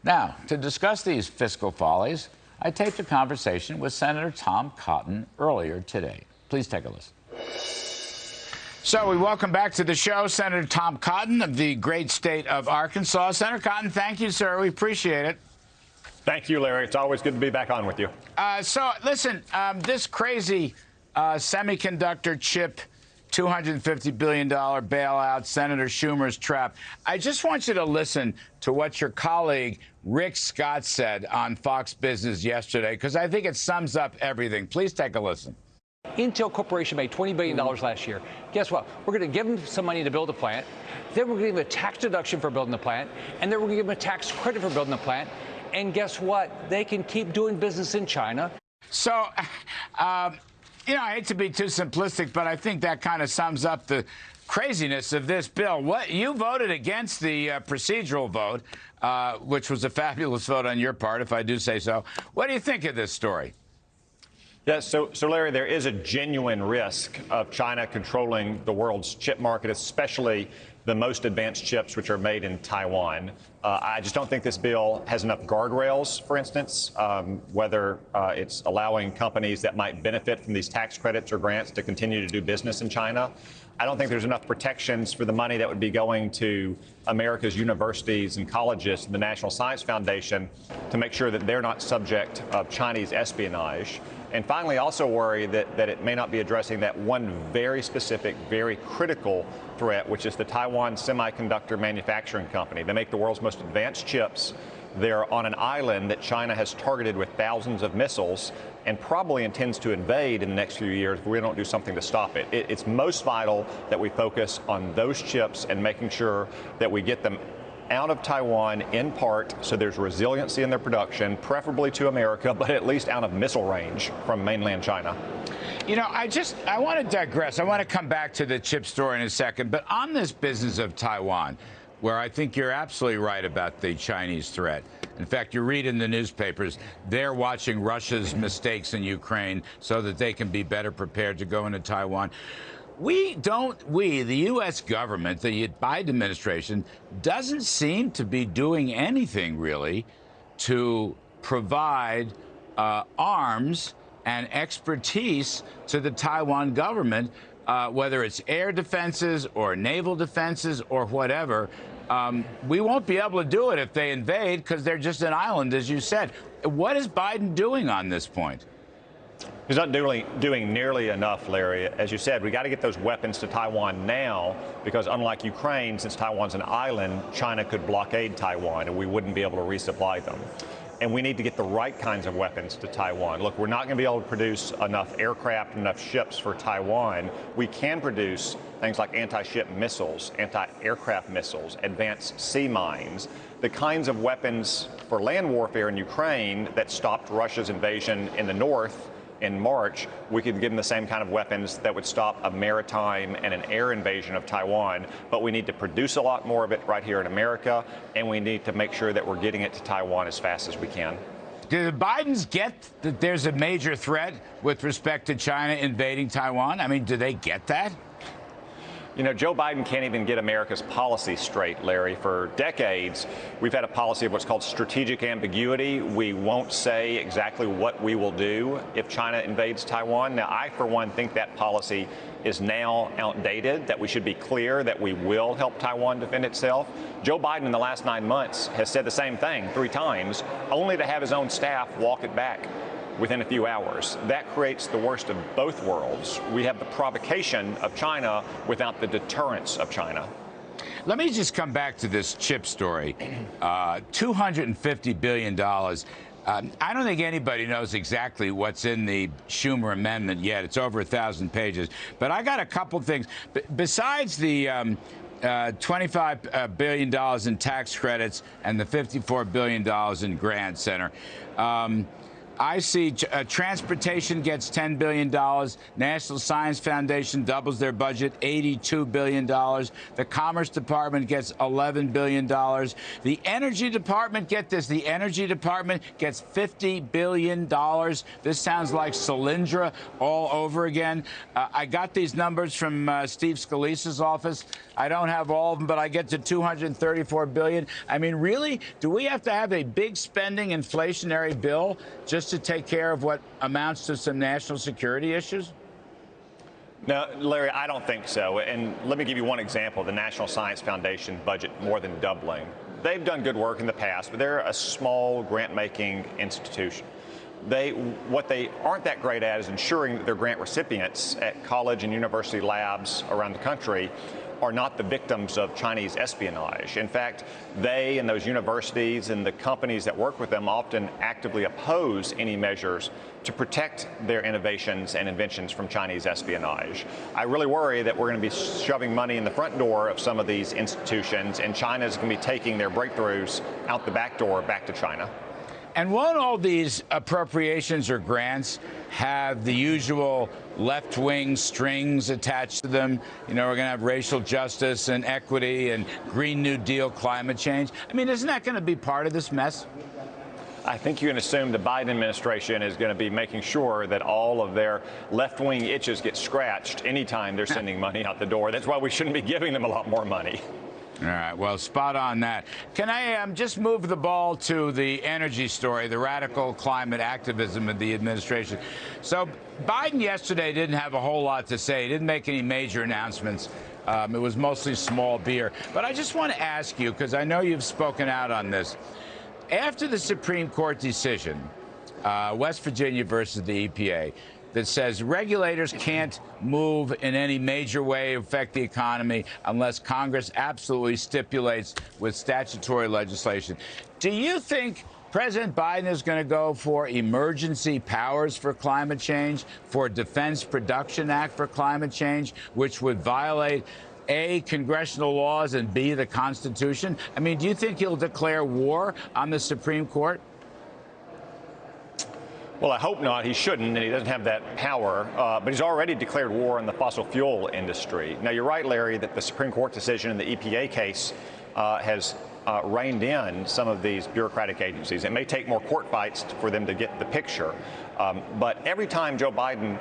Now, to discuss these fiscal follies, I taped a conversation with Senator Tom Cotton earlier today. Please take a listen. So we welcome back to the show Senator Tom Cotton of the great state of Arkansas. Senator Cotton, thank you, sir. We appreciate it. Thank you, Larry. It's always good to be back on with you. So, listen, this crazy semiconductor chip, $250 billion bailout, Senator Schumer's trap. I just want you to listen to what your colleague Rick Scott said on Fox Business yesterday, because I think it sums up everything. Please take a listen. Intel Corporation made $20 billion last year. Guess what? We're going to give them some money to build a plant. Then we're going to give them a tax deduction for building the plant. And then we're going to give them a tax credit for building the plant. And guess what? They can keep doing business in China. So, you know, I hate to be too simplistic, but I think that kind of sums up the craziness of this bill. What you voted against the procedural vote, which was a fabulous vote on your part, if I do say so. What do you think of this story? Yes, so Larry, there is a genuine risk of China controlling the world's chip market, especially the most advanced chips which are made in Taiwan. I just don't think this bill has enough guardrails, for instance, whether it's allowing companies that might benefit from these tax credits or grants to continue to do business in China. I don't think there's enough protections for the money that would be going to America's universities and colleges and the National Science Foundation to make sure that they're not subject of Chinese espionage. And finally, also worry that it may not be addressing that one very specific, very critical threat, which is the Taiwan Semiconductor Manufacturing Company. They make the world's most advanced chips. They're on an island that China has targeted with thousands of missiles and probably intends to invade in the next few years if we don't do something to stop it. It's most vital that we focus on those chips and making sure that we get them out of Taiwan in part so there's resiliency in their production, preferably to America, but at least out of missile range from mainland China. You know, I want to digress. I want to come back to the chip story in a second. But on this business of Taiwan, where I think you're absolutely right about the Chinese threat. In fact, you read in the newspapers, they're watching Russia's mistakes in Ukraine so that they can be better prepared to go into Taiwan. The U.S. government, the Biden administration, doesn't seem to be doing anything really to provide arms and expertise to the Taiwan government, whether it's air defenses or naval defenses or whatever. We won't be able to do it if they invade because they're just an island, as you said. What is Biden doing on this point? He's not doing nearly enough, Larry. As you said, we got to get those weapons to Taiwan now because unlike Ukraine, since Taiwan's an island, China could blockade Taiwan and we wouldn't be able to resupply them. And we need to get the right kinds of weapons to Taiwan. Look, we're not going to be able to produce enough aircraft, enough ships for Taiwan. We can produce things like anti-ship missiles, anti-aircraft missiles, advanced sea mines, the kinds of weapons for land warfare in Ukraine that stopped Russia's invasion in the north in March. We could give them the same kind of weapons that would stop a maritime and an air invasion of Taiwan. But we need to produce a lot more of it right here in America, and we need to make sure that we're getting it to Taiwan as fast as we can. Do the Bidens get that there's a major threat with respect to China invading Taiwan? I mean, do they get that? You know, Joe Biden can't even get America's policy straight, Larry. For decades, we've had a policy of what's called strategic ambiguity. We won't say exactly what we will do if China invades Taiwan. Now, I, for one, think that policy is now outdated, that we should be clear that we will help Taiwan defend itself. Joe Biden in the last 9 months has said the same thing 3 times, only to have his own staff walk it back within a few hours. That creates the worst of both worlds. We have the provocation of China without the deterrence of China. Let me just come back to this chip story. $250 billion. I don't think anybody knows exactly what's in the Schumer amendment yet. It's over 1,000 pages. But I got a couple things. Besides the $25 billion in tax credits and the $54 billion in grants, Senator, I see transportation gets $10 billion. National Science Foundation doubles their budget, $82 billion. The Commerce Department gets $11 billion. The Energy Department, get this, the Energy Department gets $50 billion. This sounds like Solyndra all over again. I got these numbers from Steve Scalise's office. I don't have all of them, but I get to $234 billion. I mean, really? Do we have to have a big spending inflationary bill just to take care of what amounts to some national security issues? No, Larry, I don't think so. And let me give you one example, the National Science Foundation budget more than doubling. They've done good work in the past, but they're a small grant-making institution. What they aren't that great at is ensuring that their grant recipients at college and university labs around the country are not the victims of Chinese espionage. In fact, they and those universities and the companies that work with them often actively oppose any measures to protect their innovations and inventions from Chinese espionage. I really worry that we're going to be shoving money in the front door of some of these institutions, and China's going to be taking their breakthroughs out the back door back to China. And won't all these appropriations or grants have the usual left-wing strings attached to them? You know, we're going to have racial justice and equity and Green New Deal, climate change. I mean, isn't that going to be part of this mess? I think you can assume the Biden administration is going to be making sure that all of their left-wing itches get scratched anytime they're sending money out the door. That's why we shouldn't be giving them a lot more money. All right, well, spot on that. Can I just move the ball to the energy story, the radical climate activism of the administration? So Biden yesterday didn't have a whole lot to say. He didn't make any major announcements. It was mostly small beer. But I just want to ask you, because I know you've spoken out on this. After the Supreme Court decision, West Virginia versus the EPA, that says regulators can't move in any major way to affect the economy unless Congress absolutely stipulates with statutory legislation. Do you think President Biden is going to go for emergency powers for climate change, for Defense Production Act for climate change, which would violate A, congressional laws, and B, the Constitution? I mean, do you think he'll declare war on the Supreme Court? Well, I hope not. He shouldn't, and he doesn't have that power. But he's already declared war on the fossil fuel industry. Now, you're right, Larry, that the Supreme Court decision in the EPA case has reined in some of these bureaucratic agencies. It may take more court fights for them to get the picture. But every time Joe Biden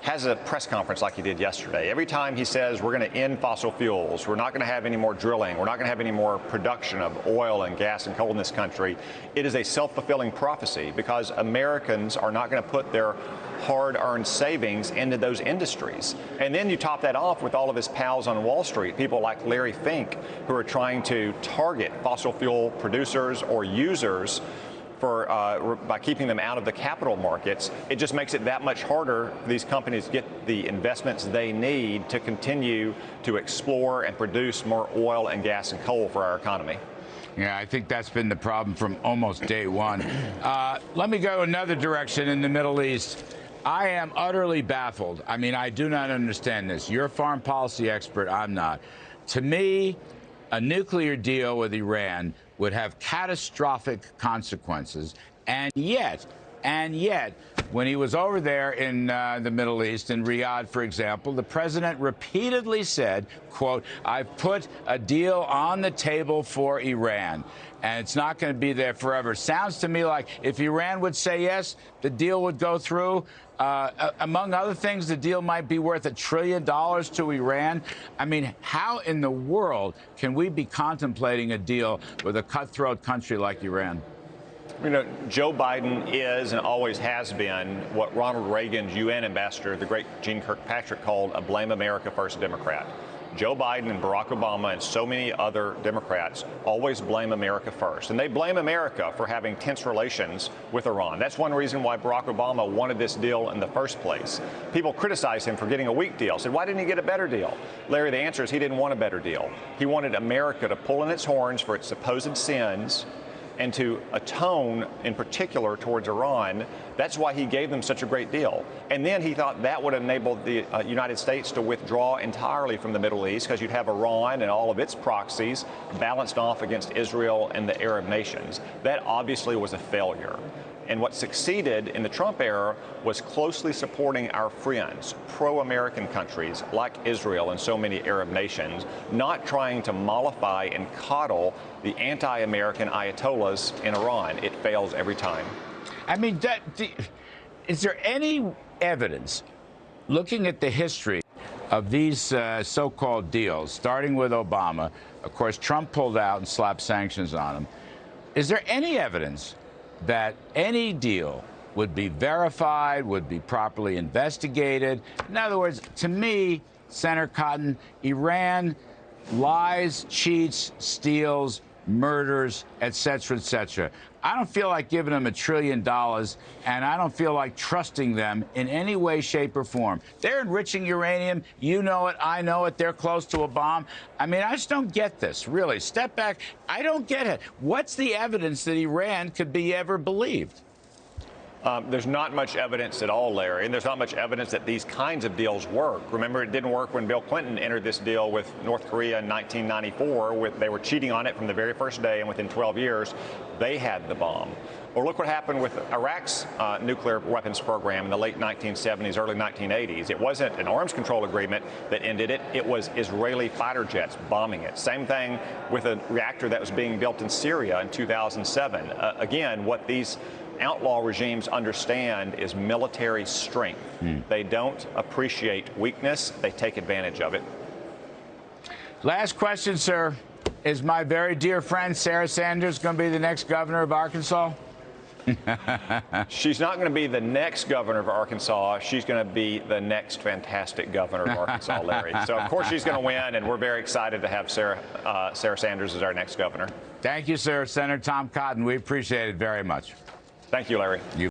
has a press conference like he did yesterday, every time he says we're going to end fossil fuels, we're not going to have any more drilling, we're not going to have any more production of oil and gas and coal in this country, it is a self-fulfilling prophecy because Americans are not going to put their hard-earned savings into those industries. And then you top that off with all of his pals on Wall Street, people like Larry Fink, who are trying to target fossil fuel producers or users by keeping them out of the capital markets. It just makes it that much harder for these companies to get the investments they need to continue to explore and produce more oil and gas and coal for our economy. Yeah, I think that's been the problem from almost day one. Let me go another direction in the Middle East. I am utterly baffled. I mean, I do not understand this. You're a foreign policy expert. I'm not. To me, a nuclear deal with Iran would have catastrophic consequences. And yet, when he was over there in the Middle East, in Riyadh, for example, the president repeatedly said, quote, I've put a deal on the table for Iran, and it's not going to be there forever. Sounds to me like if Iran would say yes, the deal would go through. Among other things, the deal might be worth $1 trillion to Iran. I mean, how in the world can we be contemplating a deal with a cutthroat country like Iran? You know, Joe Biden is and always has been what Ronald Reagan's UN ambassador, the great Gene Kirkpatrick, called a blame America first Democrat. Joe Biden and Barack Obama and so many other Democrats always blame America first. And they blame America for having tense relations with Iran. That's one reason why Barack Obama wanted this deal in the first place. People criticize him for getting a weak deal. Said, why didn't he get a better deal? Larry, the answer is he didn't want a better deal. He wanted America to pull in its horns for its supposed sins and to atone, in particular, towards Iran. That's why he gave them such a great deal. And then he thought that would enable the United States to withdraw entirely from the Middle East because you'd have Iran and all of its proxies balanced off against Israel and the Arab nations. That obviously was a failure. And what succeeded in the Trump era was closely supporting our friends, pro-American countries like Israel and so many Arab nations, not trying to mollify and coddle the anti-American ayatollahs in Iran. It fails every time. I mean, is there any evidence, looking at the history of these so-called deals, starting with Obama, of course, Trump pulled out and slapped sanctions on him. Is there any evidence that any deal would be verified, would be properly investigated? In other words, to me, Senator Cotton, Iran lies, cheats, steals, murders, et cetera, et cetera. I don't feel like giving them $1 trillion, and I don't feel like trusting them in any way, shape, or form. They're enriching uranium. You know it. I know it. They're close to a bomb. I mean, I just don't get this, really. Step back. I don't get it. What's the evidence that Iran could be ever believed? There's not much evidence at all, Larry, and there's not much evidence that these kinds of deals work. Remember, it didn't work when Bill Clinton entered this deal with North Korea in 1994. They were cheating on it from the very first day, and within 12 years, they had the bomb. Or look what happened with Iraq's nuclear weapons program in the late 1970s, early 1980s. It wasn't an arms control agreement that ended it. It was Israeli fighter jets bombing it. Same thing with a reactor that was being built in Syria in 2007. Again, what these outlaw regimes understand is military strength. They don't appreciate weakness. They take advantage of it. Last question, sir. Is my very dear friend Sarah Sanders going to be the next governor of Arkansas? She's not going to be the next governor of Arkansas. She's going to be the next fantastic governor of Arkansas, Larry. So, of course, she's going to win, and we're very excited to have Sarah Sanders as our next governor. Thank you, sir. Senator Tom Cotton, we appreciate it very much. Thank you, Larry.